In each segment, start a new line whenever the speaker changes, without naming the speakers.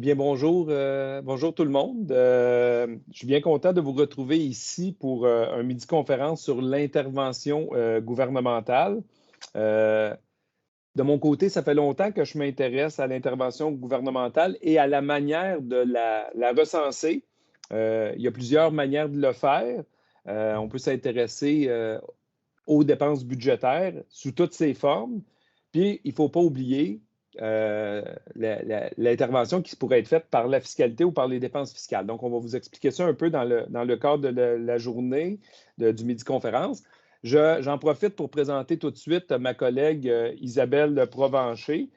Eh bien, bonjour, bonjour tout le monde. Je suis bien content de vous retrouver ici pour un midi-conférence sur l'intervention gouvernementale. Euh, de mon côté, ça fait longtemps que je m'intéresse à l'intervention gouvernementale et à la manière de la recenser. Il y a plusieurs manières de le faire. On peut s'intéresser aux dépenses budgétaires sous toutes ses formes. Puis, il ne faut pas oublier l'intervention qui pourrait être faite par la fiscalité ou par les dépenses fiscales. Donc, on va vous expliquer ça un peu dans le cadre de la journée du midi-conférence. J'en profite pour présenter tout de suite ma collègue Isabelle Provencher,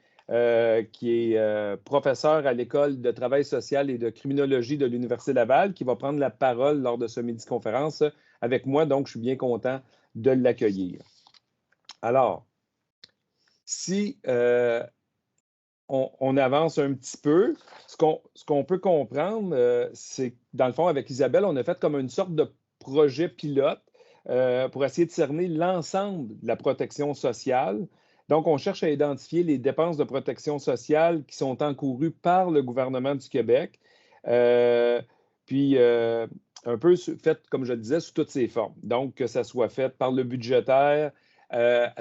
qui est professeure à l'École de travail social et de criminologie de l'Université Laval, qui va prendre la parole lors de ce midi-conférence avec moi. Donc, je suis bien content de l'accueillir. Alors, si on avance un petit peu, ce qu'on peut comprendre, c'est que dans le fond, avec Isabelle, on a fait comme une sorte de projet pilote pour essayer de cerner l'ensemble de la protection sociale. Donc, on cherche à identifier les dépenses de protection sociale qui sont encourues par le gouvernement du Québec. Puis, un peu fait, comme je le disais, sous toutes ses formes. Donc, que ça soit fait par le budgétaire,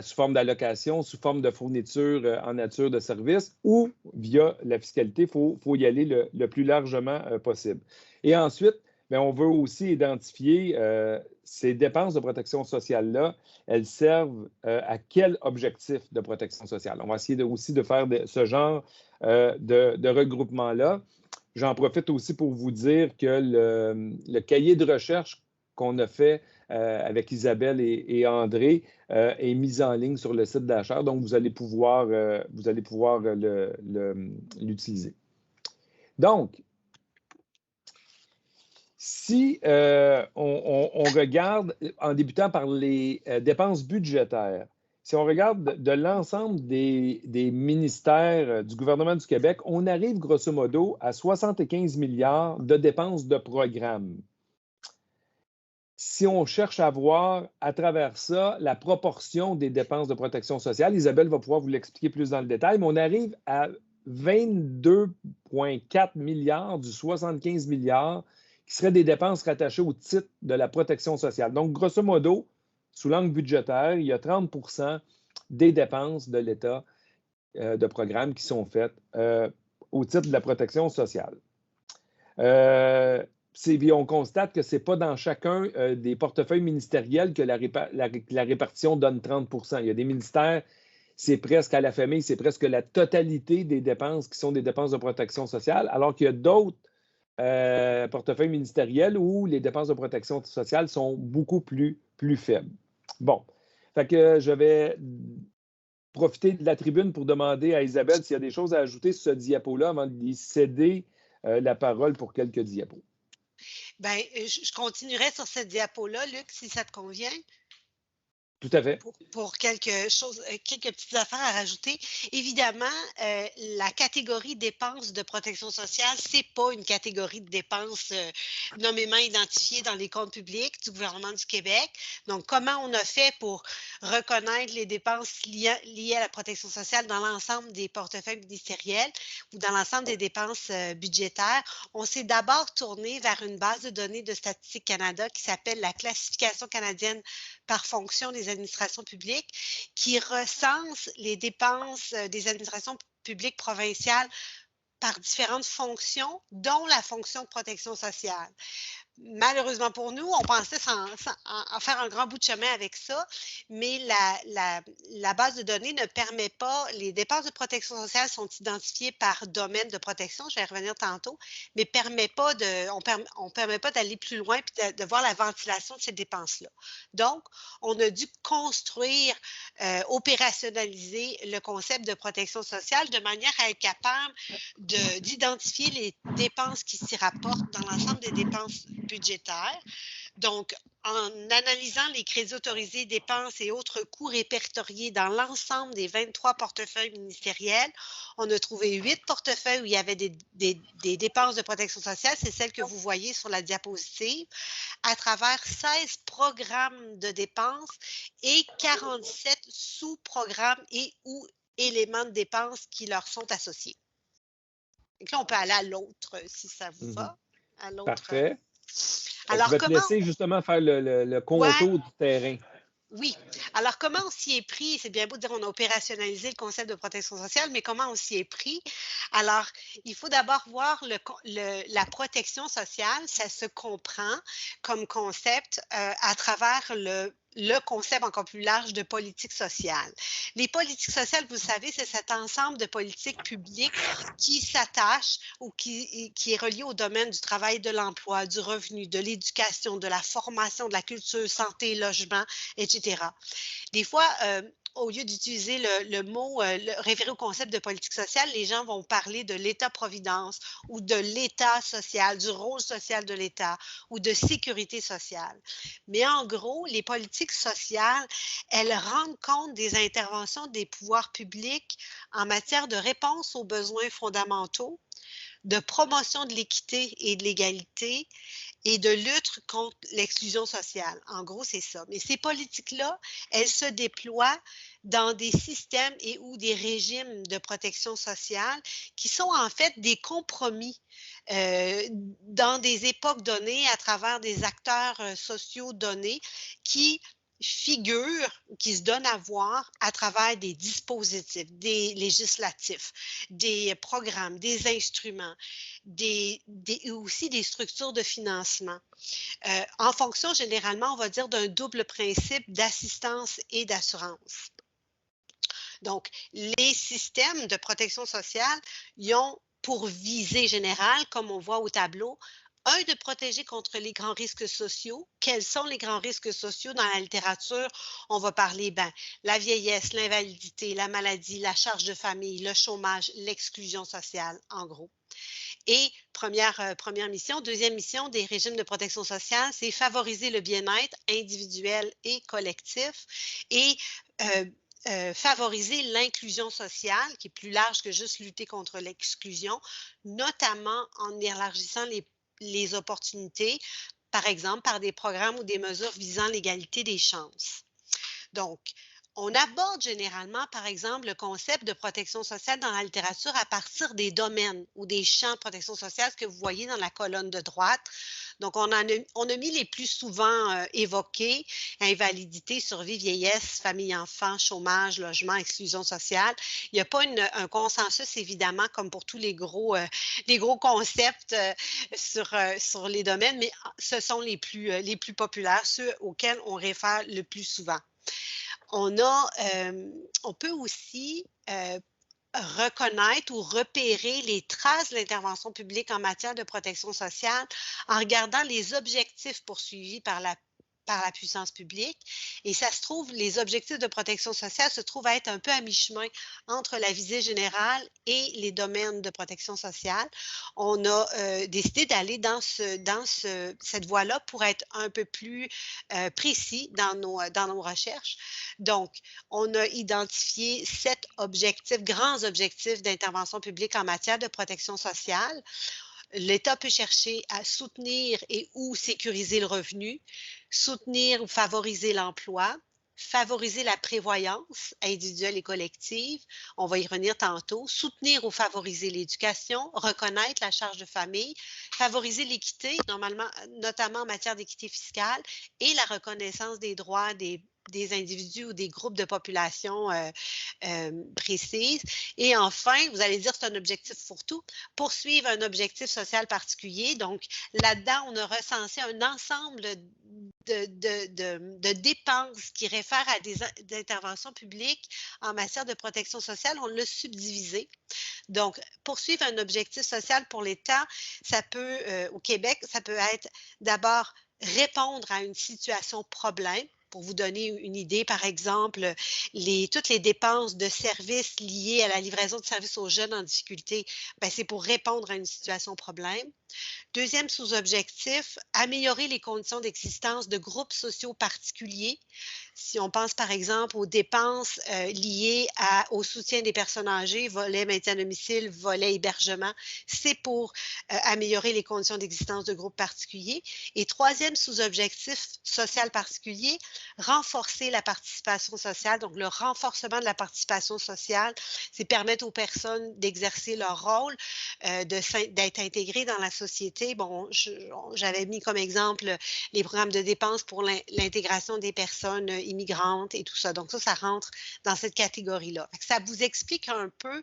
sous forme d'allocation, sous forme de fourniture en nature de services ou via la fiscalité. Il faut y aller le plus largement possible. Et ensuite, bien, on veut aussi identifier ces dépenses de protection sociale-là, elles servent à quel objectif de protection sociale. On va essayer aussi de faire ce genre de regroupement-là. J'en profite aussi pour vous dire que le cahier de recherche qu'on a fait avec Isabelle et André est mis en ligne sur le site d'Achar, donc vous allez pouvoir l'utiliser. Donc, si on regarde, en débutant par les dépenses budgétaires, si on regarde de l'ensemble des ministères du gouvernement du Québec, on arrive grosso modo à 75 milliards de dépenses de programme. Si on cherche à voir à travers ça la proportion des dépenses de protection sociale, Isabelle va pouvoir vous l'expliquer plus dans le détail, mais on arrive à 22,4 milliards du 75 milliards qui seraient des dépenses rattachées au titre de la protection sociale. Donc, grosso modo, sous l'angle budgétaire, il y a 30 des dépenses de l'État de programme qui sont faites au titre de la protection sociale. On constate que ce n'est pas dans chacun des portefeuilles ministériels que la répartition donne 30 Il y a des ministères, c'est presque à la famille, c'est presque la totalité des dépenses qui sont des dépenses de protection sociale, alors qu'il y a d'autres portefeuilles ministériels où les dépenses de protection sociale sont beaucoup plus faibles. Bon, fait que je vais profiter de la tribune pour demander à Isabelle s'il y a des choses à ajouter sur ce diapo-là avant de lui céder la parole pour quelques diapos.
Bien, je continuerai sur cette diapo-là, Luc, si ça te convient.
Tout à fait.
Pour quelques petites affaires à rajouter. Évidemment, la catégorie dépenses de protection sociale, ce n'est pas une catégorie de dépenses nommément identifiée dans les comptes publics du gouvernement du Québec. Donc, comment on a fait pour reconnaître les dépenses liées à la protection sociale dans l'ensemble des portefeuilles ministériels ou dans l'ensemble des dépenses budgétaires? On s'est d'abord tourné vers une base de données de Statistique Canada qui s'appelle la classification canadienne par fonction des administrations publiques, qui recense les dépenses des administrations publiques provinciales par différentes fonctions, dont la fonction de protection sociale. Malheureusement pour nous, on pensait en faire un grand bout de chemin avec ça, mais la base de données ne permet pas, les dépenses de protection sociale sont identifiées par domaine de protection, je vais y revenir tantôt, mais on permet pas d'aller plus loin et de voir la ventilation de ces dépenses-là. Donc, on a dû construire, opérationnaliser le concept de protection sociale de manière à être capable d'identifier les dépenses qui s'y rapportent dans l'ensemble des dépenses budgétaires. Donc, en analysant les crédits autorisés, dépenses et autres coûts répertoriés dans l'ensemble des 23 portefeuilles ministériels, on a trouvé 8 portefeuilles où il y avait des dépenses de protection sociale, c'est celle que vous voyez sur la diapositive, à travers 16 programmes de dépenses et 47 sous-programmes et ou éléments de dépenses qui leur sont associés. Donc là, on peut aller à l'autre, si ça vous
Mhm.
va. À l'autre.
Parfait. Je
Alors,
vais te
comment...
laisser justement faire le
Ouais,
contour du terrain.
oui. Alors, comment on s'y est pris? C'est bien beau de dire on a opérationnalisé le concept de protection sociale, mais comment on s'y est pris? Alors, il faut d'abord voir la protection sociale, ça se comprend comme concept à travers le concept encore plus large de politique sociale. Les politiques sociales, vous savez, c'est cet ensemble de politiques publiques qui s'attachent ou qui est relié au domaine du travail, de l'emploi, du revenu, de l'éducation, de la formation, de la culture, santé, logement, etc. Des fois, au lieu d'utiliser le mot, référé au concept de politique sociale, les gens vont parler de l'État-providence ou de l'État social, du rôle social de l'État ou de sécurité sociale. Mais en gros, les politiques sociales, elles rendent compte des interventions des pouvoirs publics en matière de réponse aux besoins fondamentaux, de promotion de l'équité et de l'égalité et de lutte contre l'exclusion sociale. En gros, c'est ça. Mais ces politiques-là, elles se déploient dans des systèmes et ou des régimes de protection sociale qui sont en fait des compromis dans des époques données à travers des acteurs sociaux donnés qui figurent, qui se donnent à voir à travers des dispositifs, des législatifs, des programmes, des instruments, aussi des structures de financement. En fonction, généralement, on va dire d'un double principe d'assistance et d'assurance. Donc, les systèmes de protection sociale, ils ont pour visée générale, comme on voit au tableau, un, de protéger contre les grands risques sociaux. Quels sont les grands risques sociaux dans la littérature? On va parler, la vieillesse, l'invalidité, la maladie, la charge de famille, le chômage, l'exclusion sociale, en gros. Et première mission. Deuxième mission des régimes de protection sociale, c'est favoriser le bien-être individuel et collectif et favoriser l'inclusion sociale, qui est plus large que juste lutter contre l'exclusion, notamment en élargissant les opportunités, par exemple par des programmes ou des mesures visant l'égalité des chances. Donc, on aborde généralement, par exemple, le concept de protection sociale dans la littérature à partir des domaines ou des champs de protection sociale, ce que vous voyez dans la colonne de droite. Donc, on a mis les plus souvent évoqués: invalidité, survie, vieillesse, famille-enfant, chômage, logement, exclusion sociale. Il n'y a pas un consensus, évidemment, comme pour tous les gros concepts sur les domaines, mais ce sont les plus populaires, ceux auxquels on réfère le plus souvent. On peut aussi reconnaître ou repérer les traces de l'intervention publique en matière de protection sociale en regardant les objectifs poursuivis par la puissance publique. Et ça se trouve, les objectifs de protection sociale se trouvent à être un peu à mi-chemin entre la visée générale et les domaines de protection sociale. On a décidé d'aller dans cette voie-là pour être un peu plus précis dans nos recherches. Donc, on a identifié 7 grands objectifs d'intervention publique en matière de protection sociale. L'État peut chercher à soutenir et ou sécuriser le revenu, soutenir ou favoriser l'emploi, favoriser la prévoyance individuelle et collective, on va y revenir tantôt, soutenir ou favoriser l'éducation, reconnaître la charge de famille, favoriser l'équité, notamment en matière d'équité fiscale, et la reconnaissance des droits des individus ou des groupes de population précises. Et enfin, vous allez dire c'est un objectif fourre-tout, poursuivre un objectif social particulier. Donc, là-dedans, on a recensé un ensemble de dépenses qui réfèrent à des interventions publiques en matière de protection sociale. On l'a subdivisé. Donc, poursuivre un objectif social pour l'État, ça peut, au Québec, ça peut être d'abord répondre à une situation problème. Pour vous donner une idée, par exemple, toutes les dépenses de services liées à la livraison de services aux jeunes en difficulté, c'est pour répondre à une situation problème. Deuxième sous-objectif, améliorer les conditions d'existence de groupes sociaux particuliers. Si on pense par exemple aux dépenses liées au soutien des personnes âgées, volet maintien à domicile, volet hébergement, c'est pour améliorer les conditions d'existence de groupes particuliers. Et troisième sous-objectif social particulier, renforcer la participation sociale. Donc, le renforcement de la participation sociale, c'est permettre aux personnes d'exercer leur rôle, d'être intégrées dans la société. Bon, j'avais mis comme exemple les programmes de dépenses pour l'intégration des personnes immigrantes et tout ça. Donc ça rentre dans cette catégorie-là. Ça vous explique un peu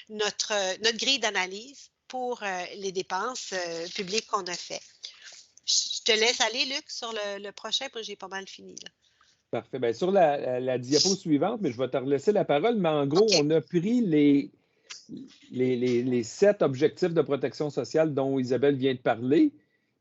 notre grille d'analyse pour les dépenses publiques qu'on a fait. Je te laisse aller, Luc, sur le prochain. Moi, j'ai pas mal fini, là.
Parfait. Bien, sur la diapo suivante, mais je vais te laisser la parole, mais en gros,
OK.
on a pris les 7 objectifs de protection sociale dont Isabelle vient de parler,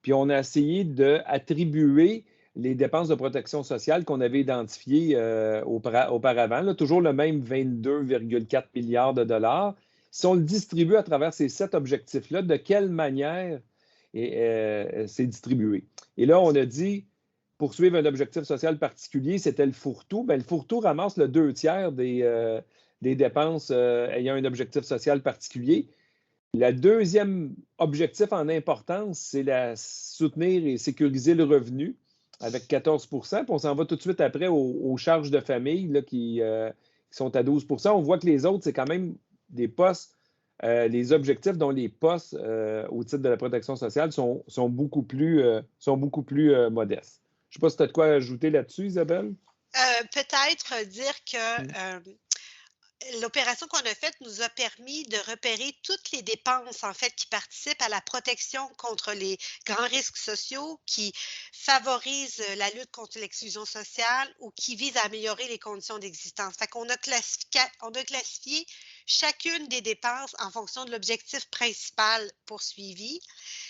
puis on a essayé d'attribuer les dépenses de protection sociale qu'on avait identifiées auparavant, là, toujours le même 22,4 milliards de dollars. Si on le distribue à travers ces 7 objectifs-là, de quelle manière c'est distribué? Et là, on a dit, poursuivre un objectif social particulier, c'était le fourre-tout. Bien, le fourre-tout ramasse le 2 tiers des dépenses ayant un objectif social particulier. Le deuxième objectif en importance, c'est soutenir et sécuriser le revenu avec 14 %. Puis on s'en va tout de suite après aux charges de famille là, qui sont à 12 %. On voit que les autres, c'est quand même des postes, les objectifs dont les postes au titre de la protection sociale sont beaucoup plus modestes. Je ne sais pas si tu as de quoi ajouter là-dessus, Isabelle?
Peut-être dire que l'opération qu'on a faite nous a permis de repérer toutes les dépenses, en fait, qui participent à la protection contre les grands risques sociaux, qui favorisent la lutte contre l'exclusion sociale ou qui visent à améliorer les conditions d'existence. Fait qu'on a classifié chacune des dépenses en fonction de l'objectif principal poursuivi.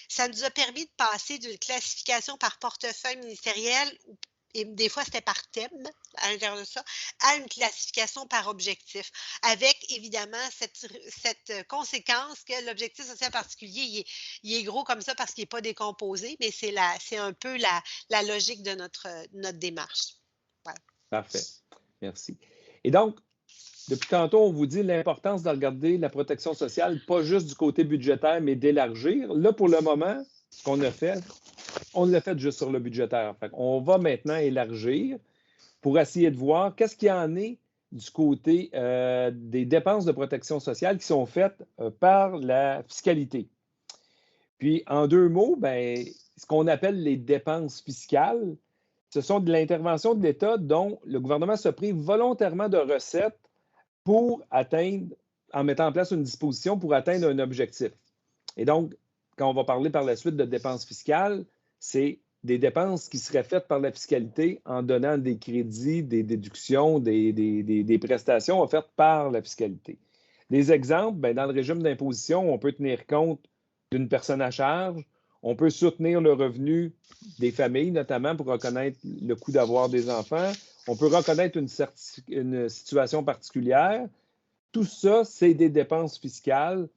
Ça nous a permis de passer d'une classification par portefeuille ministériel et des fois c'était par thème à l'intérieur de ça, à une classification par objectif, avec évidemment cette conséquence que l'objectif social particulier, il est gros comme ça parce qu'il n'est pas décomposé, mais c'est un peu la logique de notre démarche. Voilà.
Parfait. Merci. Et donc, depuis tantôt, on vous dit l'importance de regarder la protection sociale, pas juste du côté budgétaire, mais d'élargir. Là, pour le moment, ce qu'on a fait, on l'a fait juste sur le budgétaire. On va maintenant élargir pour essayer de voir qu'est-ce qu'il y en est du côté des dépenses de protection sociale qui sont faites par la fiscalité. Puis, en 2 mots, bien, ce qu'on appelle les dépenses fiscales, ce sont de l'intervention de l'État dont le gouvernement se prive volontairement de recettes pour atteindre, en mettant en place une disposition pour atteindre un objectif. Et donc, quand on va parler par la suite de dépenses fiscales, c'est des dépenses qui seraient faites par la fiscalité en donnant des crédits, des déductions, des prestations offertes par la fiscalité. Des exemples, bien, dans le régime d'imposition, on peut tenir compte d'une personne à charge, on peut soutenir le revenu des familles, notamment pour reconnaître le coût d'avoir des enfants, on peut reconnaître une situation particulière. Tout ça, c'est des dépenses fiscales,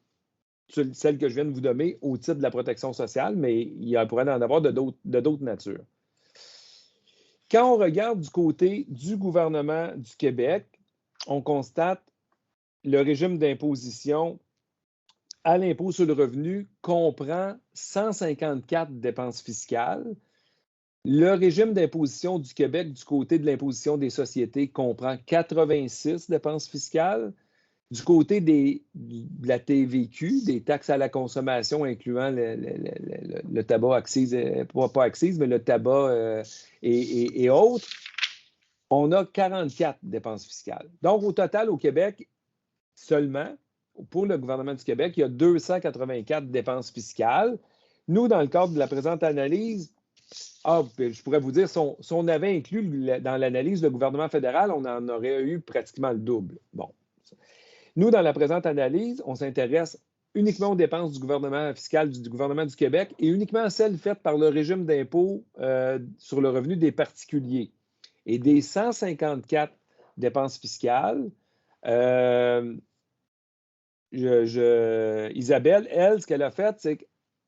celles que je viens de vous nommer, au titre de la protection sociale, mais il pourrait en avoir de d'autres natures. Quand on regarde du côté du gouvernement du Québec, on constate le régime d'imposition à l'impôt sur le revenu comprend 154 dépenses fiscales. Le régime d'imposition du Québec du côté de l'imposition des sociétés comprend 86 dépenses fiscales. Du côté de la TVQ, des taxes à la consommation, incluant le tabac accise, pas accise, mais le tabac et autres, on a 44 dépenses fiscales. Donc, au total, au Québec, seulement, pour le gouvernement du Québec, il y a 284 dépenses fiscales. Nous, dans le cadre de la présente analyse, je pourrais vous dire, si on avait inclus dans l'analyse le gouvernement fédéral, on en aurait eu pratiquement le double. Bon. Nous, dans la présente analyse, on s'intéresse uniquement aux dépenses du gouvernement fiscal du gouvernement du Québec et uniquement à celles faites par le régime d'impôt sur le revenu des particuliers. Et des 154 dépenses fiscales, Isabelle, elle, ce qu'elle a fait, c'est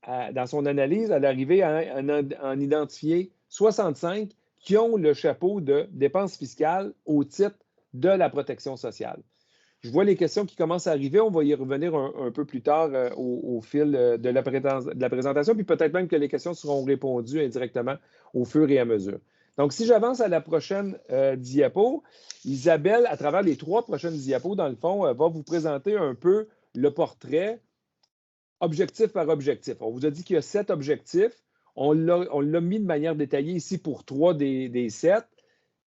dans son analyse, elle est arrivée à en identifier 65 qui ont le chapeau de dépenses fiscales au titre de la protection sociale. Je vois les questions qui commencent à arriver. On va y revenir un peu plus tard au fil de la présentation, puis peut-être même que les questions seront répondues indirectement au fur et à mesure. Donc, si j'avance à la prochaine diapo, Isabelle, à travers les 3 prochaines diapos, dans le fond, va vous présenter un peu le portrait objectif par objectif. On vous a dit qu'il y a 7 objectifs. On l'a mis de manière détaillée ici pour 3 des 7.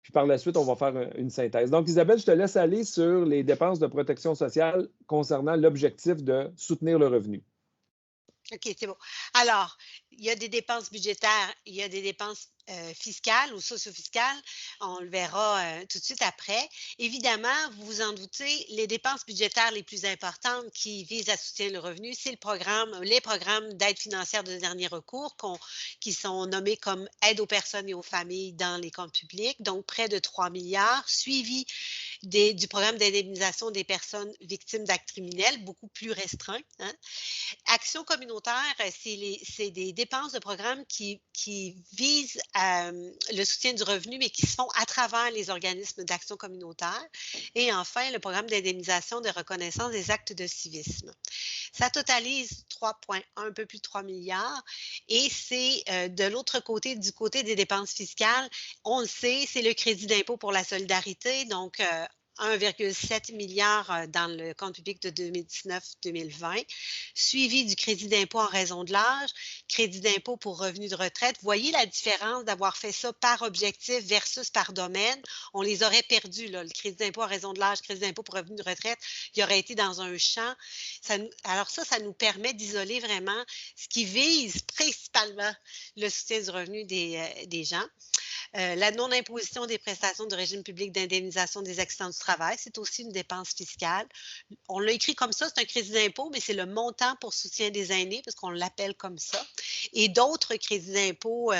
Puis par la suite, on va faire une synthèse. Donc, Isabelle, je te laisse aller sur les dépenses de protection sociale concernant l'objectif de soutenir le revenu.
OK, c'est bon. Alors, il y a des dépenses budgétaires, il y a des dépenses fiscales ou socio-fiscales. On le verra tout de suite après. Évidemment, vous vous en doutez, les dépenses budgétaires les plus importantes qui visent à soutenir le revenu, c'est les programmes d'aide financière de dernier recours qui sont nommés comme aide aux personnes et aux familles dans les comptes publics, donc près de 3 milliards, suivi du programme d'indemnisation des personnes victimes d'actes criminels, beaucoup plus restreint. Hein. Action communautaire, c'est des dépenses de programmes qui visent le soutien du revenu, mais qui se font à travers les organismes d'action communautaire. Et enfin, le programme d'indemnisation de reconnaissance des actes de civisme. Ça totalise 3,1, un peu plus de 3 milliards. Et c'est de l'autre côté, du côté des dépenses fiscales, on le sait, c'est le crédit d'impôt pour la solidarité, donc 1,7 milliard dans le compte public de 2019-2020, suivi du crédit d'impôt en raison de l'âge, crédit d'impôt pour revenus de retraite. Voyez la différence d'avoir fait ça par objectif versus par domaine. On les aurait perdus, là, le crédit d'impôt en raison de l'âge, crédit d'impôt pour revenus de retraite, il aurait été dans un champ. Alors ça nous permet d'isoler vraiment ce qui vise principalement le soutien du revenu des gens. La non-imposition des prestations du régime public d'indemnisation des accidents du travail, c'est aussi une dépense fiscale. On l'a écrit comme ça, c'est un crédit d'impôt, mais c'est le montant pour soutien des aînés, parce qu'on l'appelle comme ça. Et d'autres crédits d'impôt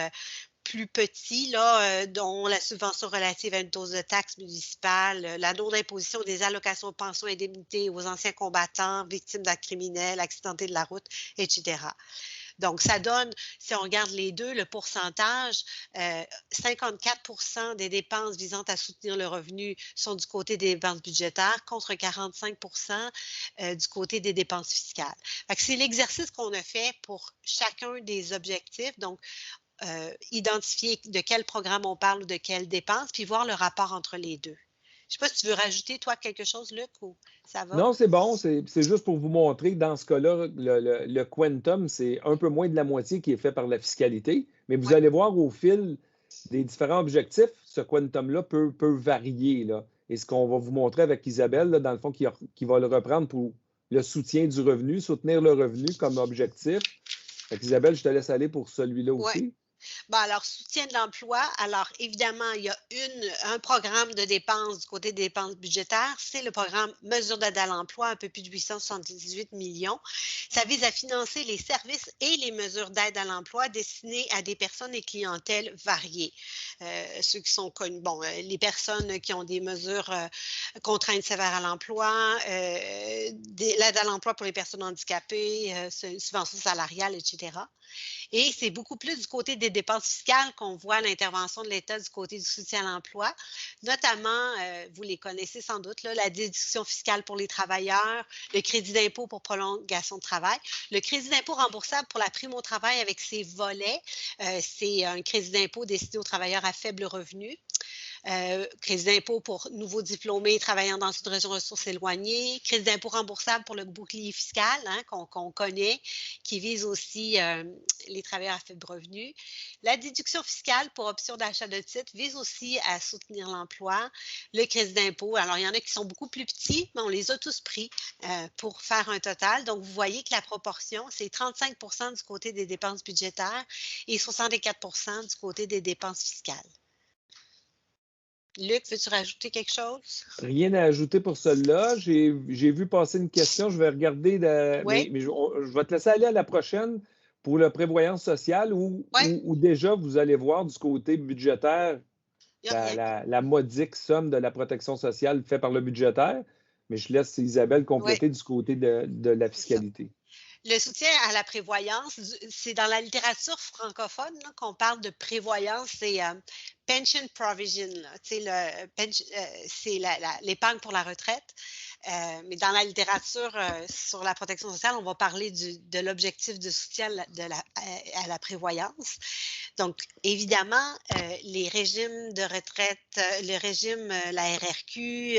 plus petits, là, dont la subvention relative à une dose de taxe municipale, la non-imposition des allocations de pension et indemnités aux anciens combattants, victimes d'actes criminels, accidentés de la route, etc. Donc, ça donne, si on regarde les deux, le pourcentage, 54 des dépenses visant à soutenir le revenu sont du côté des dépenses budgétaires contre 45 du côté des dépenses fiscales. C'est l'exercice qu'on a fait pour chacun des objectifs. Donc, identifier de quel programme on parle ou de quelles dépenses, puis voir le rapport entre les deux. Je ne sais pas si tu veux rajouter, toi, quelque chose, Luc, ou ça va?
Non, c'est bon. C'est juste pour vous montrer que dans ce cas-là, le quantum, c'est un peu moins de la moitié qui est fait par la fiscalité. Mais vous
Oui.
allez voir au fil des différents objectifs, ce quantum-là peut varier. Là. Et ce qu'on va vous montrer avec Isabelle, là, dans le fond, qui va le reprendre pour le soutien du revenu, soutenir le revenu comme objectif. Fait Isabelle, je te laisse aller pour celui-là aussi.
Bon, alors, soutien de l'emploi. Alors, évidemment, il y a un programme de dépenses du côté des dépenses budgétaires. C'est le programme Mesures d'aide à l'emploi, un peu plus de 878 millions. Ça vise à financer les services et les mesures d'aide à l'emploi destinées à des personnes et clientèles variées. Ceux qui sont connus, les personnes qui ont des mesures contraintes sévères à l'emploi, l'aide à l'emploi pour les personnes handicapées, subventions salariales, etc. Et c'est beaucoup plus du côté des dépenses fiscales qu'on voit l'intervention de l'État du côté du soutien à l'emploi, notamment, vous les connaissez sans doute, là, la déduction fiscale pour les travailleurs, le crédit d'impôt pour prolongation de travail, le crédit d'impôt remboursable pour la prime au travail avec ses volets, c'est un crédit d'impôt destiné aux travailleurs à faible revenu. Crédit d'impôt pour nouveaux diplômés travaillant dans une région ressources éloignées, crédit d'impôt remboursable pour le bouclier fiscal qu'on connaît, qui vise aussi les travailleurs à faible revenu. La déduction fiscale pour option d'achat de titres vise aussi à soutenir l'emploi. Le crédit d'impôt, alors il y en a qui sont beaucoup plus petits, mais on les a tous pris pour faire un total. Donc, vous voyez que la proportion, c'est 35 du côté des dépenses budgétaires et 64 du côté des dépenses fiscales. Luc, veux-tu rajouter quelque chose?
Rien à ajouter pour celle-là. J'ai vu passer une question. Je vais regarder,
Oui.
mais je vais te laisser aller à la prochaine pour la prévoyance sociale où déjà vous allez voir du côté budgétaire la modique somme de la protection sociale faite par le budgétaire. Mais je laisse Isabelle compléter du côté de la fiscalité.
Le soutien à la prévoyance, c'est dans la littérature francophone là, qu'on parle de prévoyance, c'est pension provision, là, tu sais, c'est l'épargne pour la retraite. Mais dans la littérature sur la protection sociale, on va parler de l'objectif de soutien à la prévoyance. Donc, évidemment, les régimes de retraite, le régime, la RRQ,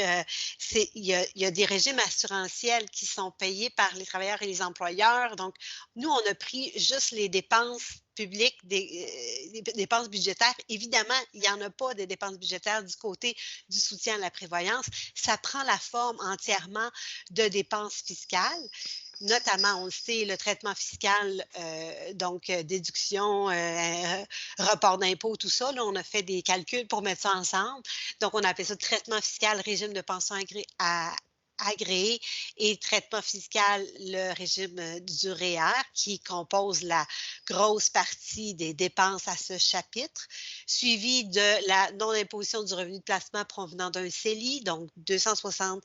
il y a des régimes assurantiels qui sont payés par les travailleurs et les employeurs. Donc, nous, on a pris juste les dépenses publiques, des dépenses budgétaires. Évidemment, il n'y en a pas de dépenses budgétaires du côté du soutien à la prévoyance. Ça prend la forme entièrement de dépenses fiscales. Notamment, on le sait, le traitement fiscal, donc déduction, report d'impôt, tout ça, là, on a fait des calculs pour mettre ça ensemble. Donc, on appelle ça traitement fiscal, régime de pension agréé et traitement fiscal, le régime du REER, qui compose la grosse partie des dépenses à ce chapitre, suivi de la non-imposition du revenu de placement provenant d'un CELI, donc 260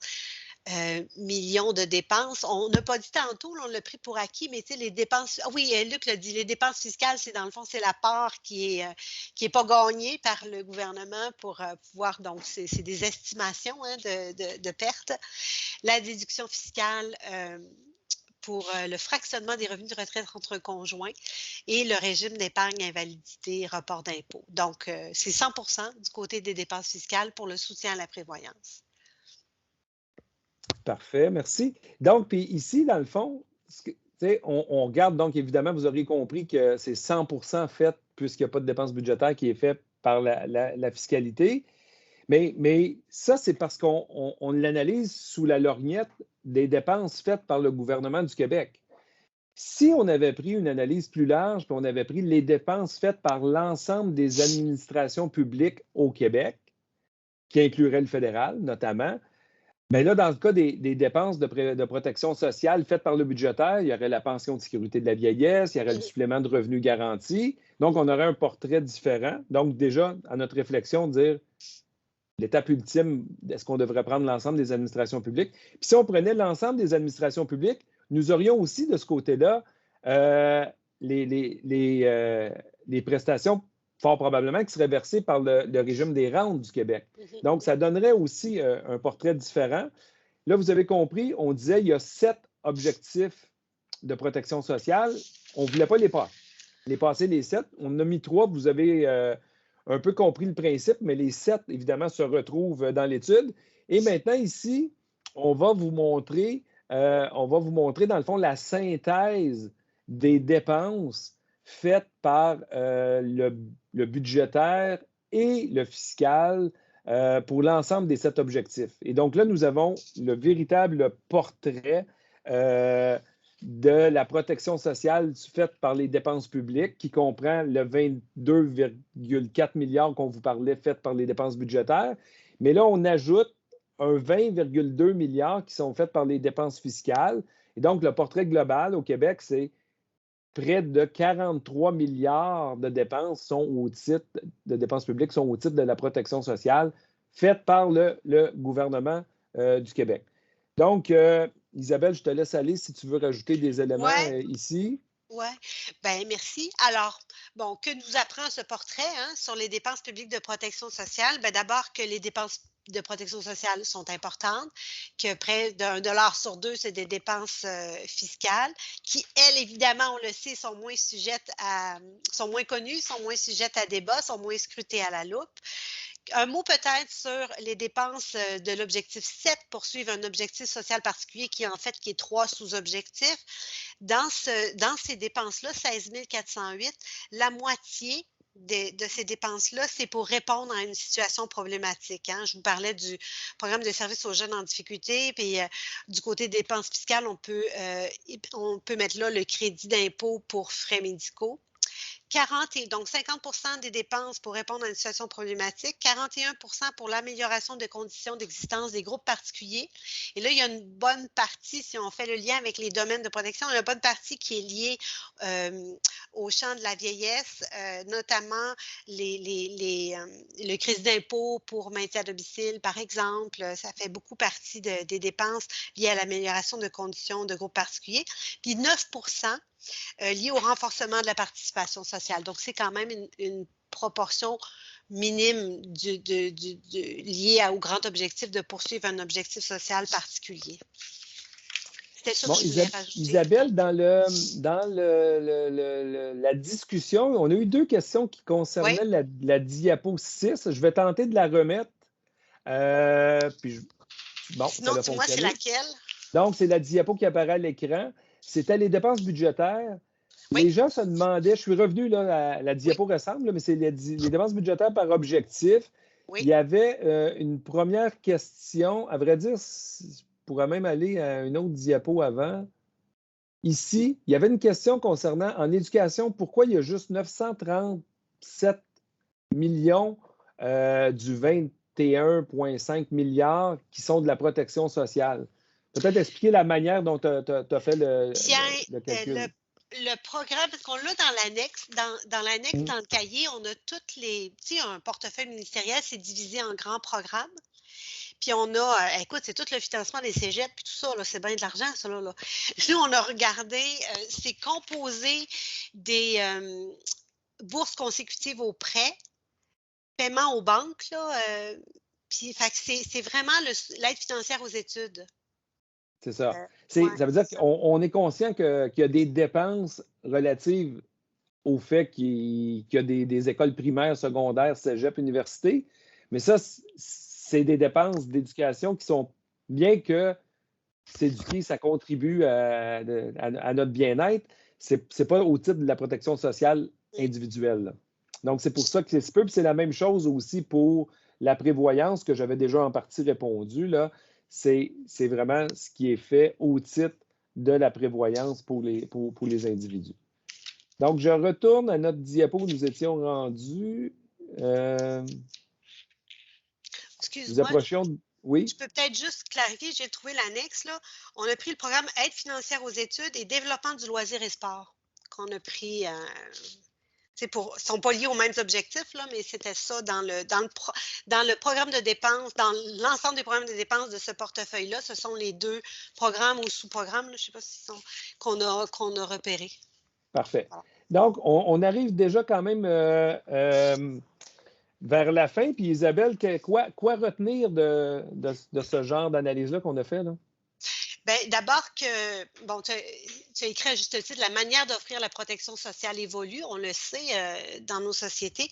millions de dépenses. On n'a pas dit tantôt, là, on l'a pris pour acquis, mais tu sais, les dépenses. Ah oui, Luc l'a dit, les dépenses fiscales, c'est dans le fond, c'est la part qui est pas gagnée par le gouvernement pour pouvoir. Donc, c'est des estimations hein, de pertes. La déduction fiscale. Pour le fractionnement des revenus de retraite entre conjoints et le régime d'épargne invalidité report d'impôt. Donc, c'est 100 du côté des dépenses fiscales pour le soutien à la prévoyance.
Parfait, merci. Donc, puis ici, dans le fond, on regarde, donc évidemment, vous aurez compris que c'est 100 fait, puisqu'il n'y a pas de dépenses budgétaires qui est fait par la fiscalité. Mais ça, c'est parce qu'on l'analyse sous la lorgnette des dépenses faites par le gouvernement du Québec. Si on avait pris une analyse plus large, puis on avait pris les dépenses faites par l'ensemble des administrations publiques au Québec, qui inclurait le fédéral notamment, bien là, dans le cas des dépenses de protection sociale faites par le budgétaire, il y aurait la pension de sécurité de la vieillesse, il y aurait le supplément de revenus garanti. Donc, on aurait un portrait différent. Donc, déjà, à notre réflexion, dire l'étape ultime, est-ce qu'on devrait prendre l'ensemble des administrations publiques? Puis si on prenait l'ensemble des administrations publiques, nous aurions aussi de ce côté-là les prestations fort probablement qui seraient versées par le régime des rentes du Québec. Donc, ça donnerait aussi un portrait différent. Là, vous avez compris, on disait il y a 7 objectifs de protection sociale. On ne voulait pas les passer les 7. On en a mis 3. Vous avez un peu compris le principe, mais les 7, évidemment, se retrouvent dans l'étude. Et maintenant, ici, on va vous montrer, dans le fond, la synthèse des dépenses faites par le budgétaire et le fiscal pour l'ensemble des 7 objectifs. Et donc là, nous avons le véritable portrait de la protection sociale faite par les dépenses publiques, qui comprend le 22,4 milliards qu'on vous parlait, fait par les dépenses budgétaires. Mais là, on ajoute un 20,2 milliards qui sont faits par les dépenses fiscales. Et donc, le portrait global au Québec, c'est près de 43 milliards de dépenses de dépenses publiques sont au titre de la protection sociale faite par le gouvernement du Québec. Donc, Isabelle, je te laisse aller si tu veux rajouter des éléments ici.
Oui, bien, merci. Alors, bon, que nous apprend ce portrait hein, sur les dépenses publiques de protection sociale? Bien, d'abord, que les dépenses de protection sociale sont importantes, que près d'1 $ sur 2, c'est des dépenses fiscales, qui, elles, évidemment, on le sait, sont moins connues, sont moins sujettes à débat, sont moins scrutées à la loupe. Un mot peut-être sur les dépenses de l'objectif 7, poursuivre un objectif social particulier qui est 3 sous-objectifs. Dans ces dépenses-là, 16 408, la moitié de ces dépenses-là, c'est pour répondre à une situation problématique. Hein. Je vous parlais du programme de services aux jeunes en difficulté, puis du côté des dépenses fiscales, on peut mettre là le crédit d'impôt pour frais médicaux. donc 50 des dépenses pour répondre à une situation problématique, 41 pour l'amélioration des conditions d'existence des groupes particuliers. Et là, il y a une bonne partie, si on fait le lien avec les domaines de protection, il y a une bonne partie qui est liée au champ de la vieillesse, notamment le crédit d'impôt pour maintien à domicile, par exemple. Ça fait beaucoup partie des dépenses liées à l'amélioration de conditions de groupes particuliers. Puis 9 lié au renforcement de la participation sociale. Donc, c'est quand même une proportion minime liée au grand objectif de poursuivre un objectif social particulier. C'était ça que je voulais rajouter.
Isabelle, dans la discussion, on a eu 2 questions qui concernaient la diapo 6. Je vais tenter de la remettre.
Sinon, dis-moi, c'est laquelle?
Donc, c'est la diapo qui apparaît à l'écran. C'était les dépenses budgétaires.
Oui.
Les gens se demandaient, je suis revenu, là, à la diapo ressemble, là, mais c'est les dépenses budgétaires par objectif.
Oui.
Il y avait une première question, à vrai dire, je pourrais même aller à une autre diapo avant. Ici, il y avait une question concernant, en éducation, pourquoi il y a juste 937 millions du 21,5 milliards qui sont de la protection sociale. Peut-être expliquer la manière dont tu as fait le calcul.
Le programme, parce qu'on l'a dans l'annexe, dans l'annexe, dans le cahier, on a toutes les, tu sais, un portefeuille ministériel, c'est divisé en grands programmes. Puis on a, écoute, c'est tout le financement des cégeps, puis tout ça, là, c'est bien de l'argent, ça, là. Nous, on a regardé, c'est composé des bourses consécutives aux prêts, paiement aux banques, là, puis c'est vraiment l'aide financière aux études.
C'est ça. Ça veut dire qu'on est conscient qu'il y a des dépenses relatives au fait qu'il y a des écoles primaires, secondaires, cégep, université, mais ça, c'est des dépenses d'éducation qui sont, bien que s'éduquer, ça contribue à notre bien-être, c'est pas au titre de la protection sociale individuelle, là. Donc, c'est pour ça que c'est peu, puis c'est la même chose aussi pour la prévoyance, que j'avais déjà en partie répondu, là. C'est vraiment ce qui est fait au titre de la prévoyance pour les individus. Donc, je retourne à notre diapo où nous étions rendus.
Excuse-moi.
Nous approchions. Oui.
Je peux peut-être juste clarifier, j'ai trouvé l'annexe, là. On a pris le programme Aide financière aux études et développement du loisir et sport qu'on a pris. Ils ne sont pas liés aux mêmes objectifs, là, mais c'était ça dans le programme de dépenses, dans l'ensemble des programmes de dépenses de ce portefeuille-là. Ce sont les 2 programmes ou sous-programmes, je ne sais pas s'ils sont qu'on a repérés.
Parfait. Donc, on arrive déjà quand même vers la fin. Puis Isabelle, quoi retenir de ce genre d'analyse-là qu'on a fait, là?
Bien, d'abord que, bon, tu as écrit à juste titre, la manière d'offrir la protection sociale évolue, on le sait dans nos sociétés.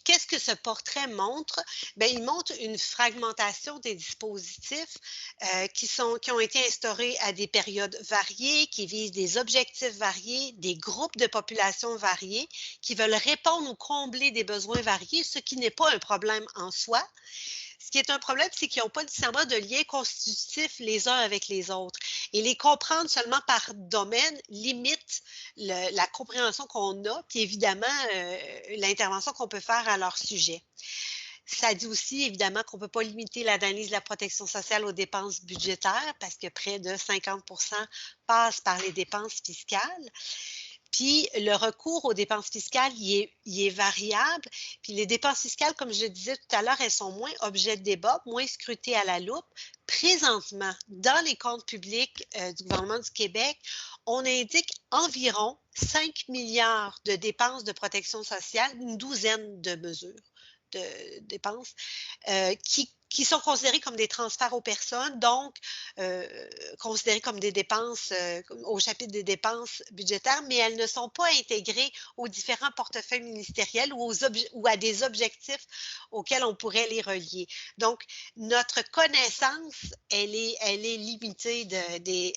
Qu'est-ce que ce portrait montre? Bien, il montre une fragmentation des dispositifs qui ont été instaurés à des périodes variées, qui visent des objectifs variés, des groupes de population variés, qui veulent répondre ou combler des besoins variés, ce qui n'est pas un problème en soi. Ce qui est un problème, c'est qu'ils n'ont pas nécessairement de lien constitutif les uns avec les autres. Et les comprendre seulement par domaine limite la compréhension qu'on a, puis évidemment, l'intervention qu'on peut faire à leur sujet. Ça dit aussi, évidemment, qu'on ne peut pas limiter l'analyse de la protection sociale aux dépenses budgétaires parce que près de 50 passent par les dépenses fiscales. Puis, le recours aux dépenses fiscales, il est variable. Puis, les dépenses fiscales, comme je le disais tout à l'heure, elles sont moins objet de débat, moins scrutées à la loupe. Présentement, dans les comptes publics du gouvernement du Québec, on indique environ 5 milliards de dépenses de protection sociale, une douzaine de mesures de dépenses qui sont considérées comme des transferts aux personnes, donc considérées comme des dépenses au chapitre des dépenses budgétaires, mais elles ne sont pas intégrées aux différents portefeuilles ministériels ou à des objectifs auxquels on pourrait les relier. Donc, notre connaissance, elle est limitée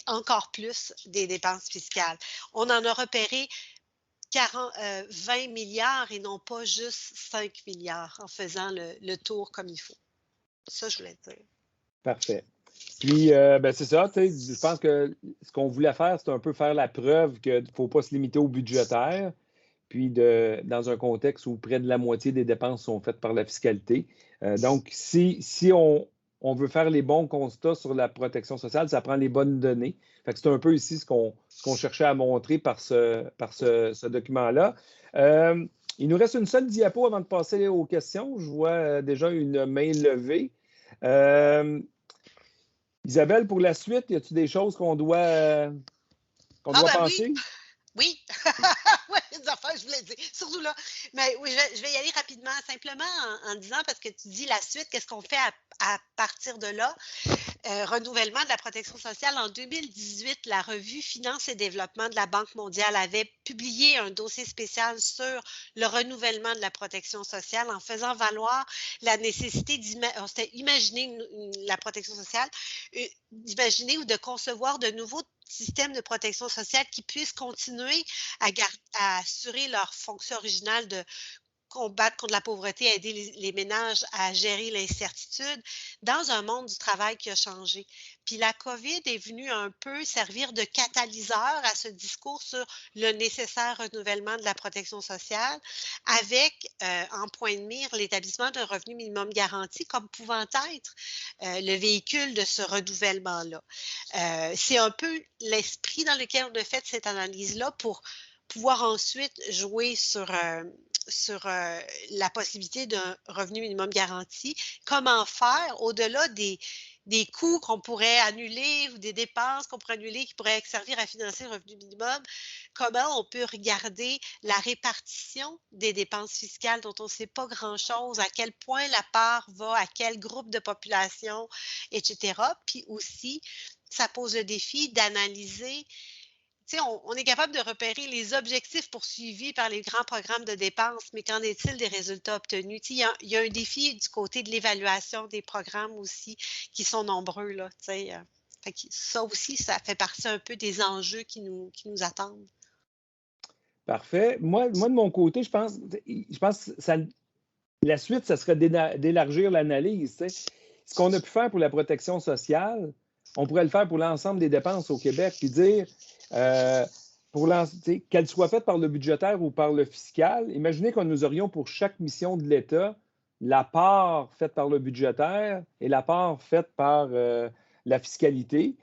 encore plus des dépenses fiscales. On en a repéré 20 milliards et non pas juste 5 milliards en faisant le tour comme il faut. Ça, je voulais dire.
Parfait. Puis, c'est ça, tu sais, je pense que ce qu'on voulait faire, c'est un peu faire la preuve qu'il ne faut pas se limiter au budgétaire. puis dans un contexte où près de la moitié des dépenses sont faites par la fiscalité. Donc, si on veut faire les bons constats sur la protection sociale, ça prend les bonnes données. Fait que c'est un peu ici ce qu'on cherchait à montrer par ce document-là. Il nous reste une seule diapo avant de passer aux questions. Je vois déjà une main levée. Isabelle, pour la suite, y a-t-il des choses qu'on doit penser?
Oui, oui, des affaires, je voulais dire. Surtout là. Mais oui, je vais y aller rapidement, simplement en disant, parce que tu dis la suite, qu'est-ce qu'on fait à partir de là? Renouvellement de la protection sociale. En 2018, la revue Finances et Développement de la Banque mondiale avait publié un dossier spécial sur le renouvellement de la protection sociale en faisant valoir la nécessité d'imaginer la protection sociale, d'imaginer ou de concevoir de nouveaux systèmes de protection sociale qui puissent continuer à assurer leur fonction originale de combattre contre la pauvreté, aider les ménages à gérer l'incertitude dans un monde du travail qui a changé. Puis la COVID est venue un peu servir de catalyseur à ce discours sur le nécessaire renouvellement de la protection sociale avec en point de mire l'établissement d'un revenu minimum garanti comme pouvant être le véhicule de ce renouvellement-là. C'est un peu l'esprit dans lequel on a fait cette analyse-là pour pouvoir ensuite jouer sur la possibilité d'un revenu minimum garanti. Comment faire au-delà des coûts qu'on pourrait annuler ou des dépenses qu'on pourrait annuler qui pourraient servir à financer le revenu minimum, comment on peut regarder la répartition des dépenses fiscales dont on ne sait pas grand-chose, à quel point la part va à quel groupe de population, etc. Puis aussi, ça pose le défi d'analyser. On est capable de repérer les objectifs poursuivis par les grands programmes de dépenses, mais qu'en est-il des résultats obtenus? Il y a un défi du côté de l'évaluation des programmes aussi, qui sont nombreux. Là, ça aussi, ça fait partie un peu des enjeux qui nous attendent.
Parfait. Moi, de mon côté, je pense que la suite, ça serait d'élargir l'analyse. Ce qu'on a pu faire pour la protection sociale, on pourrait le faire pour l'ensemble des dépenses au Québec, puis dire qu'elles soient faites par le budgétaire ou par le fiscal. Imaginez que nous aurions pour chaque mission de l'État la part faite par le budgétaire et la part faite par la fiscalité.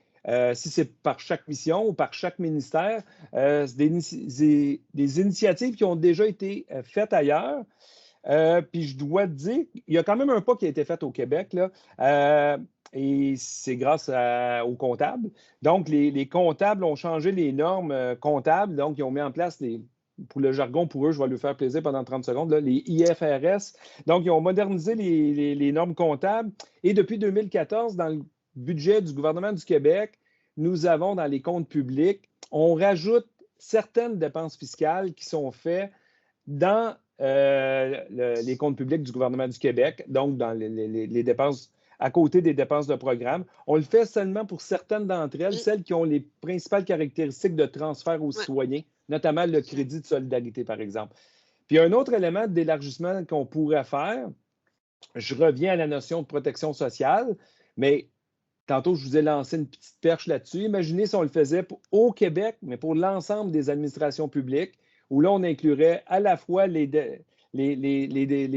Si c'est par chaque mission ou par chaque ministère, c'est des initiatives qui ont déjà été faites ailleurs. Puis je dois te dire, il y a quand même un pas qui a été fait au Québec, là, et c'est grâce aux comptables. Donc, les comptables ont changé les normes comptables, donc ils ont mis en place pour le jargon, pour eux, je vais lui faire plaisir pendant 30 secondes, là, les IFRS. Donc, ils ont modernisé les normes comptables. Et depuis 2014, dans le budget du gouvernement du Québec, nous avons dans les comptes publics, on rajoute certaines dépenses fiscales qui sont faites dans les comptes publics du gouvernement du Québec, donc dans les dépenses à côté des dépenses de programme. On le fait seulement pour certaines d'entre elles, celles qui ont les principales caractéristiques de transfert aux citoyens, notamment le crédit de solidarité, par exemple. Puis un autre élément d'élargissement qu'on pourrait faire, je reviens à la notion de protection sociale, mais tantôt, je vous ai lancé une petite perche là-dessus. Imaginez si on le faisait au Québec, mais pour l'ensemble des administrations publiques, où là, on inclurait à la fois les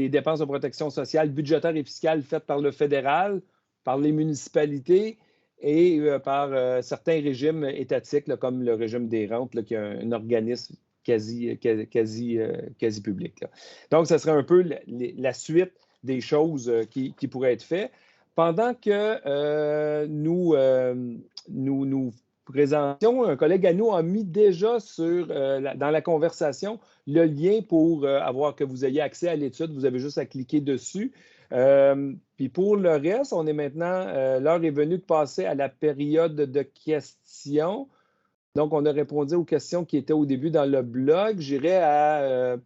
dépenses de protection sociale budgétaires et fiscales faites par le fédéral, par les municipalités et par certains régimes étatiques, là, comme le régime des rentes, là, qui est un organisme quasi public. Là. Donc, ce serait un peu la suite des choses qui pourraient être faites. Pendant que nous présentions, un collègue à nous a mis déjà dans la conversation le lien pour que vous ayez accès à l'étude. Vous avez juste à cliquer dessus. Puis pour le reste, on est maintenant, l'heure est venue de passer à la période de questions. Donc, on a répondu aux questions qui étaient au début dans le blog. J'irai à,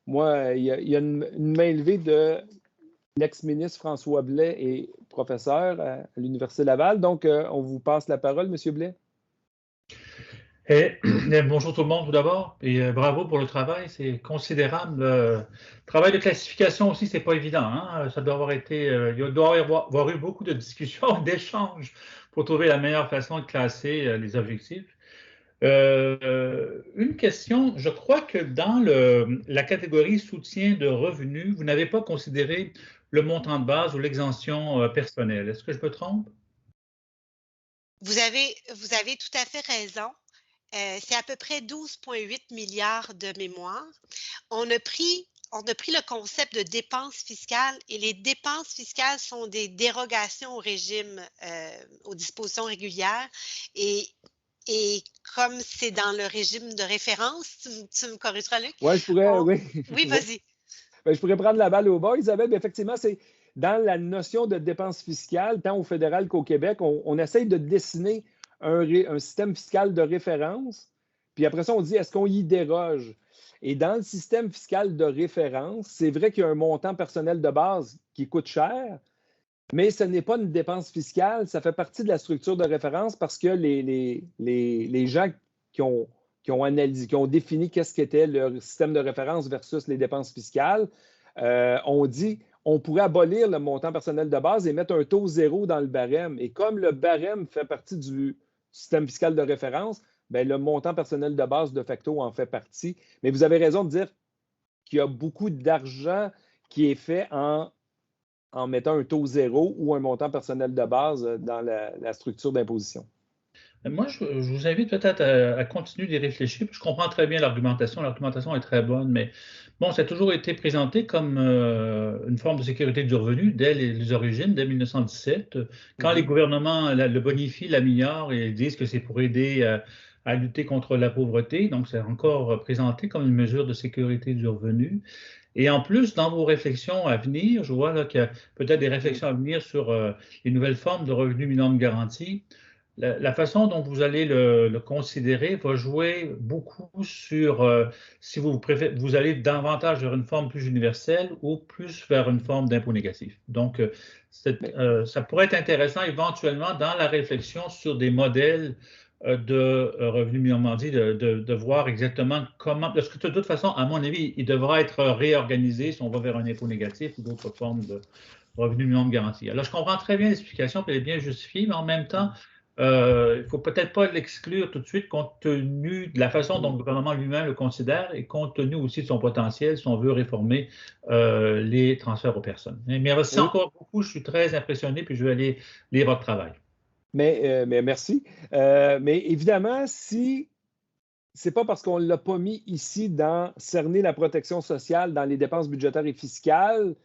moi, il y a une main levée de l'ex-ministre François Blais et professeur à l'Université Laval. Donc, on vous passe la parole, M. Blais.
Bonjour tout le monde tout d'abord, et bravo pour le travail, c'est considérable. Le travail de classification aussi, c'est pas évident. Hein? Ça doit avoir été, il doit y avoir eu beaucoup de discussions, d'échanges pour trouver la meilleure façon de classer les objectifs. Une question, je crois que dans la catégorie soutien de revenus, vous n'avez pas considéré le montant de base ou l'exemption personnelle. Est-ce que je me trompe?
Vous avez tout à fait raison. C'est à peu près 12,8 milliards de mémoire. On a pris le concept de dépenses fiscales et les dépenses fiscales sont des dérogations au régime, aux dispositions régulières. Et comme c'est dans le régime de référence, tu me corrigeras, Luc?
Ouais, je pourrais, oui.
Oui, vas-y.
Ben, je pourrais prendre la balle au bas, Isabelle. Mais effectivement, c'est dans la notion de dépenses fiscales, tant au fédéral qu'au Québec, on essaye de dessiner un système fiscal de référence. Puis après ça, on dit, est-ce qu'on y déroge? Et dans le système fiscal de référence, c'est vrai qu'il y a un montant personnel de base qui coûte cher, mais ce n'est pas une dépense fiscale. Ça fait partie de la structure de référence parce que les gens qui ont analysé, qui ont défini qu'est-ce qu'était le système de référence versus les dépenses fiscales, ont dit on pourrait abolir le montant personnel de base et mettre un taux zéro dans le barème. Et comme le barème fait partie du système fiscal de référence, bien, le montant personnel de base de facto en fait partie. Mais vous avez raison de dire qu'il y a beaucoup d'argent qui est fait en mettant un taux zéro ou un montant personnel de base dans la structure d'imposition.
Moi, je vous invite peut-être à continuer d'y réfléchir. Je comprends très bien l'argumentation. L'argumentation est très bonne, mais bon, ça a toujours été présenté comme une forme de sécurité du revenu dès les origines, dès 1917. Quand les gouvernements le bonifient, l'améliorent et disent que c'est pour aider à lutter contre la pauvreté, donc c'est encore présenté comme une mesure de sécurité du revenu. Et en plus, dans vos réflexions à venir, je vois là qu'il y a peut-être des réflexions à venir sur les nouvelles formes de revenu minimum garanti. La façon dont vous allez le considérer va jouer beaucoup sur si vous préférez, vous allez davantage vers une forme plus universelle ou plus vers une forme d'impôt négatif. Donc, ça pourrait être intéressant éventuellement dans la réflexion sur des modèles de revenu minimum dit, de voir exactement comment, parce que de toute façon, à mon avis, il devra être réorganisé si on va vers un impôt négatif ou d'autres formes de revenu minimum garanti. Alors, je comprends très bien l'explication, elle est bien justifiée, mais en même temps, il ne faut peut-être pas l'exclure tout de suite compte tenu de la façon dont le gouvernement lui-même le considère et compte tenu aussi de son potentiel si on veut réformer les transferts aux personnes. Mais merci encore beaucoup, je suis très impressionné puis je vais aller lire votre travail.
Mais merci. Mais évidemment, si c'est pas parce qu'on ne l'a pas mis ici dans cerner la protection sociale dans les dépenses budgétaires et fiscales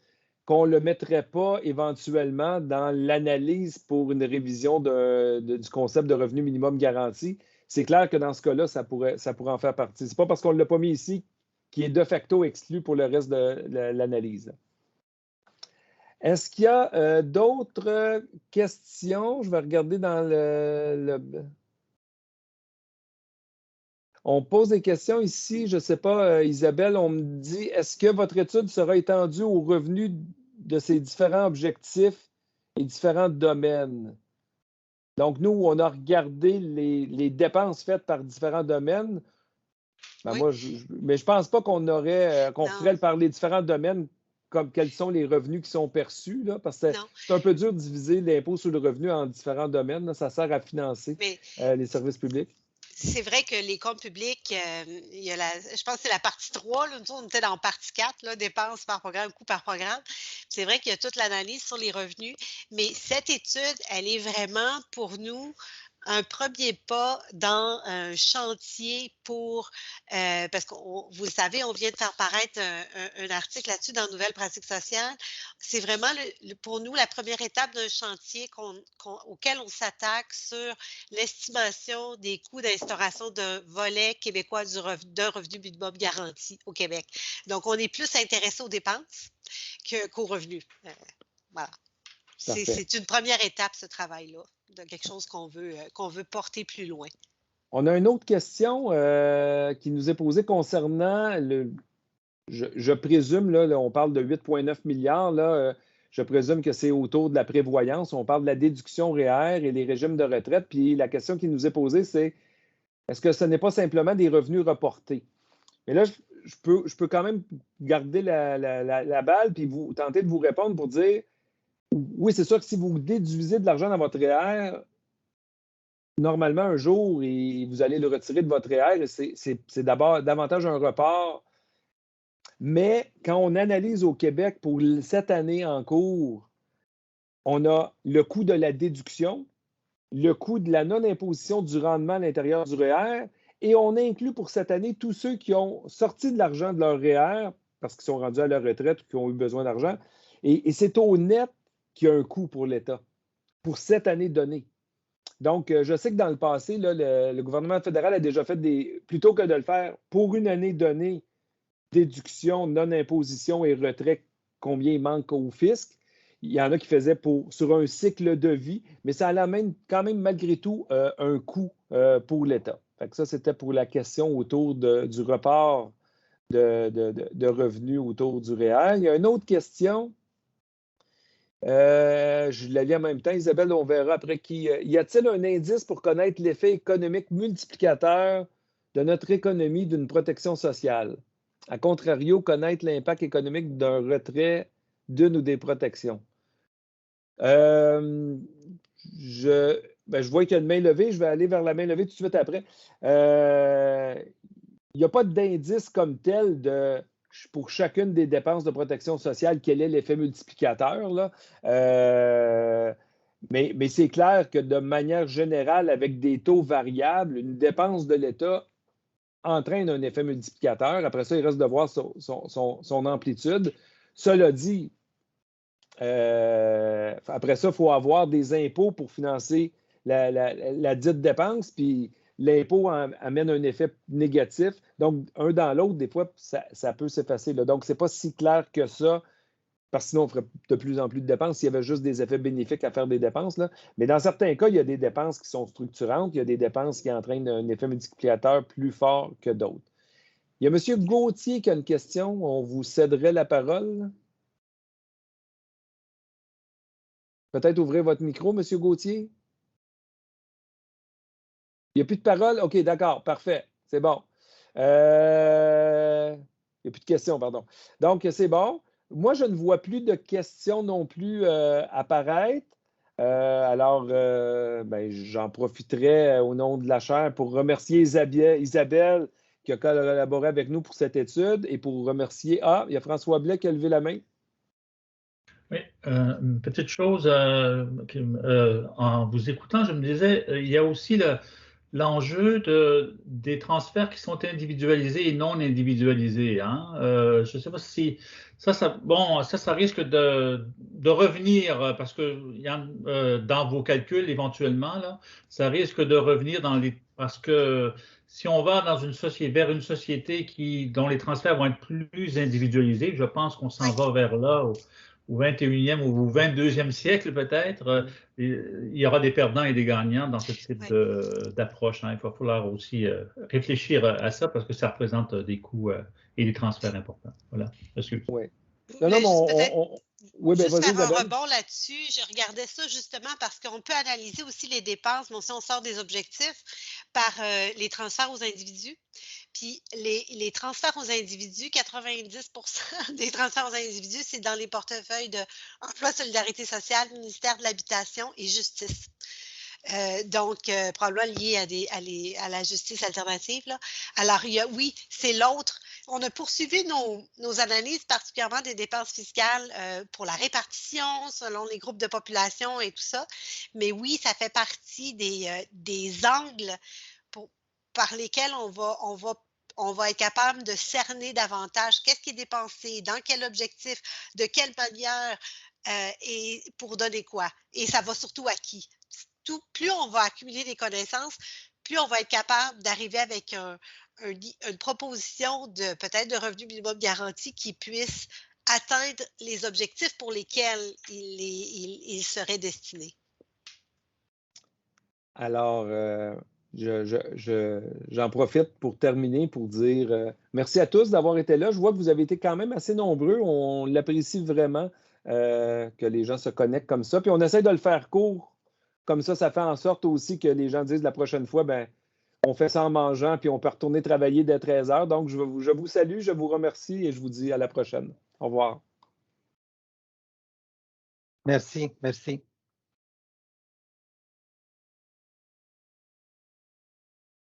qu'on ne le mettrait pas éventuellement dans l'analyse pour une révision du concept de revenu minimum garanti. C'est clair que dans ce cas-là, ça pourrait en faire partie. Ce n'est pas parce qu'on ne l'a pas mis ici qui est de facto exclu pour le reste de l'analyse. Est-ce qu'il y a d'autres questions? Je vais regarder dans On pose des questions ici. Je ne sais pas, Isabelle, on me dit, est-ce que votre étude sera étendue aux revenus de ces différents objectifs et différents domaines? Donc, nous, on a regardé les dépenses faites par différents domaines. Ben, oui. Mais je ne pense pas qu'on pourrait parler de différents domaines comme quels sont les revenus qui sont perçus, là, parce que c'est un peu dur de diviser l'impôt sur le revenu en différents domaines. Là, ça sert à financer les services publics.
C'est vrai que les comptes publics, je pense que c'est la partie 3, là, nous on était dans partie 4, là, dépenses par programme, coûts par programme. C'est vrai qu'il y a toute l'analyse sur les revenus, mais cette étude, elle est vraiment pour nous un premier pas dans un chantier pour, parce que vous le savez, on vient de faire paraître un article là-dessus dans Nouvelles pratiques sociales. C'est vraiment pour nous la première étape d'un chantier auquel on s'attaque sur l'estimation des coûts d'instauration d'un volet québécois d'un revenu minimum garanti au Québec. Donc, on est plus intéressé aux dépenses qu'aux revenus. Voilà. C'est une première étape, ce travail-là, de quelque chose qu'on veut porter plus loin.
On a une autre question qui nous est posée concernant je présume, là, on parle de 8,9 milliards, là, je présume que c'est autour de la prévoyance. On parle de la déduction REER et les régimes de retraite. Puis la question qui nous est posée, c'est est-ce que ce n'est pas simplement des revenus reportés? Mais là, je peux quand même garder la balle puis tenter de vous répondre pour dire oui, c'est sûr que si vous déduisez de l'argent dans votre REER, normalement, un jour, vous allez le retirer de votre REER, et c'est d'abord davantage un report. Mais quand on analyse au Québec pour cette année en cours, on a le coût de la déduction, le coût de la non-imposition du rendement à l'intérieur du REER, et on inclut pour cette année tous ceux qui ont sorti de l'argent de leur REER parce qu'ils sont rendus à leur retraite ou qui ont eu besoin d'argent. Et c'est au net qu'il y a un coût pour l'État pour cette année donnée. Donc, je sais que dans le passé, là, le gouvernement fédéral a déjà fait plutôt que de le faire pour une année donnée, déduction, non-imposition et retrait, combien il manque au fisc. Il y en a qui faisaient sur un cycle de vie, mais ça amène quand même malgré tout un coût pour l'État. Ça, c'était pour la question autour du report de revenus autour du REER. Il y a une autre question. Je la lis en même temps. Isabelle, on verra après qui. Y a-t-il un indice pour connaître l'effet économique multiplicateur de notre économie d'une protection sociale? À contrario, connaître l'impact économique d'un retrait d'une ou des protections. Je vois qu'il y a une main levée. Je vais aller vers la main levée tout de suite après. Il n'y a pas d'indice comme tel pour chacune des dépenses de protection sociale, quel est l'effet multiplicateur, là. Mais c'est clair que de manière générale, avec des taux variables, une dépense de l'État entraîne un effet multiplicateur. Après ça, il reste de voir son amplitude. Cela dit, après ça, il faut avoir des impôts pour financer la dite dépense, puis l'impôt amène un effet négatif. Donc, un dans l'autre, des fois, ça peut s'effacer. Donc, ce n'est pas si clair que ça, parce que sinon, on ferait de plus en plus de dépenses s'il y avait juste des effets bénéfiques à faire des dépenses, là. Mais dans certains cas, il y a des dépenses qui sont structurantes, il y a des dépenses qui entraînent un effet multiplicateur plus fort que d'autres. Il y a M. Gauthier qui a une question. On vous céderait la parole. Peut-être ouvrir votre micro, M. Gauthier. Il n'y a plus de parole? OK, d'accord, parfait. C'est bon. Il n'y a plus de questions, pardon. Donc, c'est bon. Moi, je ne vois plus de questions non plus apparaître. Alors, j'en profiterai au nom de la chaire pour remercier Isabelle qui a collaboré avec nous pour cette étude et pour remercier... Ah, il y a François Blais qui a levé la main.
Oui, une petite chose, en vous écoutant, je me disais, il y a aussi l'enjeu des transferts qui sont individualisés et non individualisés. Hein? Je ne sais pas si ça risque de revenir parce que dans vos calculs éventuellement, là, ça risque de revenir parce que si on va vers une société dont les transferts vont être plus individualisés, je pense qu'on s'en va vers là au 21e ou au 22e siècle peut-être, il y aura des perdants et des gagnants dans ce type d'approche. Hein. Il va falloir aussi réfléchir à ça parce que ça représente des coûts et des transferts importants. Voilà. Excuse.
Oui.
Juste faire un rebond là-dessus, je regardais ça justement parce qu'on peut analyser aussi les dépenses, mais si on sort des objectifs, par les transferts aux individus. Puis les transferts aux individus, 90% des transferts aux individus, c'est dans les portefeuilles de Emploi, Solidarité sociale, Ministère de l'Habitation et Justice. Donc, probablement lié à la justice alternative, là. Alors, oui, c'est l'autre. On a poursuivi nos analyses, particulièrement des dépenses fiscales pour la répartition selon les groupes de population et tout ça. Mais oui, ça fait partie des angles par lesquels on va être capable de cerner davantage qu'est-ce qui est dépensé, dans quel objectif, de quelle manière et pour donner quoi. Et ça va surtout à qui? Plus on va accumuler des connaissances, plus on va être capable d'arriver avec une proposition peut-être de revenu minimum garanti qui puisse atteindre les objectifs pour lesquels il serait destiné.
Alors, j'en profite pour terminer, pour dire merci à tous d'avoir été là. Je vois que vous avez été quand même assez nombreux. On l'apprécie vraiment que les gens se connectent comme ça. Puis on essaie de le faire court. Comme ça fait en sorte aussi que les gens disent la prochaine fois, on fait ça en mangeant, puis on peut retourner travailler dès 13 heures. Donc, je vous salue, je vous remercie et je vous dis à la prochaine. Au revoir.
Merci, merci.